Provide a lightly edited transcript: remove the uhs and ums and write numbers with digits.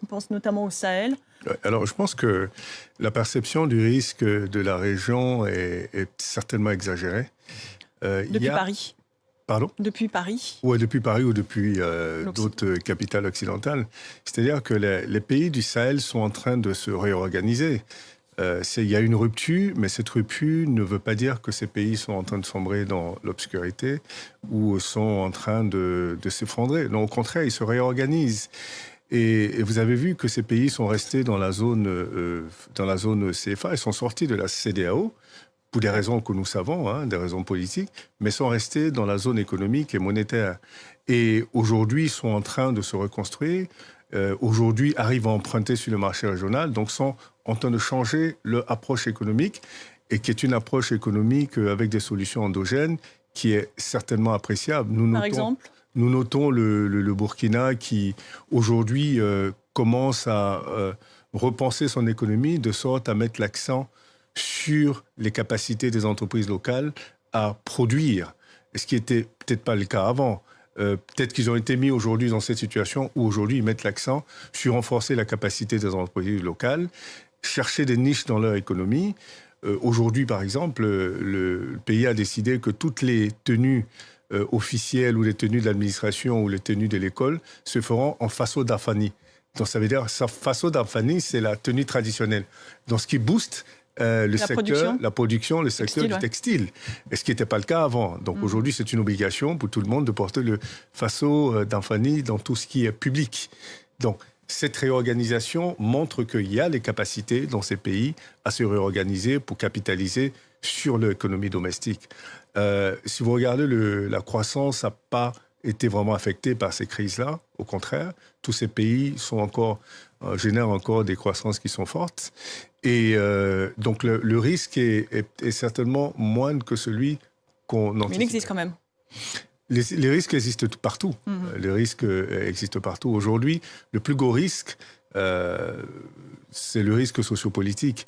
On pense notamment au Sahel. Alors, je pense que la perception du risque de la région est certainement exagérée. Depuis Paris. Pardon ? Depuis Paris. Oui, depuis Paris ou depuis d'autres capitales occidentales. C'est-à-dire que les pays du Sahel sont en train de se réorganiser. Il y a une rupture, mais cette rupture ne veut pas dire que ces pays sont en train de sombrer dans l'obscurité ou sont en train de s'effondrer. Non, au contraire, ils se réorganisent. Et vous avez vu que ces pays sont restés dans la zone CFA, ils sont sortis de la CEDEAO, pour des raisons que nous savons, hein, des raisons politiques, mais sont restés dans la zone économique et monétaire. Et aujourd'hui, ils sont en train de se reconstruire. Aujourd'hui, arrivent à emprunter sur le marché régional, donc sont en train de changer leur approche économique, et qui est une approche économique avec des solutions endogènes qui est certainement appréciable. Par exemple ? Nous notons le Burkina qui, aujourd'hui, commence à repenser son économie de sorte à mettre l'accent sur les capacités des entreprises locales à produire, ce qui n'était peut-être pas le cas avant. Peut-être qu'ils ont été mis aujourd'hui dans cette situation où aujourd'hui ils mettent l'accent sur renforcer la capacité des entreprises locales, chercher des niches dans leur économie. Aujourd'hui, par exemple, le pays a décidé que toutes les tenues officielles ou les tenues de l'administration ou les tenues de l'école se feront en faso d'Afani. Donc ça veut dire que faso d'Afani, c'est la tenue traditionnelle. Donc ce qui booste le secteur du textile, et ce qui n'était pas le cas avant. Donc aujourd'hui, c'est une obligation pour tout le monde de porter le faso d'Anfani dans tout ce qui est public. Donc cette réorganisation montre qu'il y a les capacités dans ces pays à se réorganiser pour capitaliser sur l'économie domestique. Si vous regardez la croissance n'a pas été vraiment affectée par ces crises-là. Au contraire, tous ces pays génèrent encore des croissances qui sont fortes. Et donc, le risque est certainement moindre que celui qu'on anticipe. Mais il existe quand même. Les risques existent partout. Les risques existent partout. Aujourd'hui, le plus gros risque, c'est le risque sociopolitique.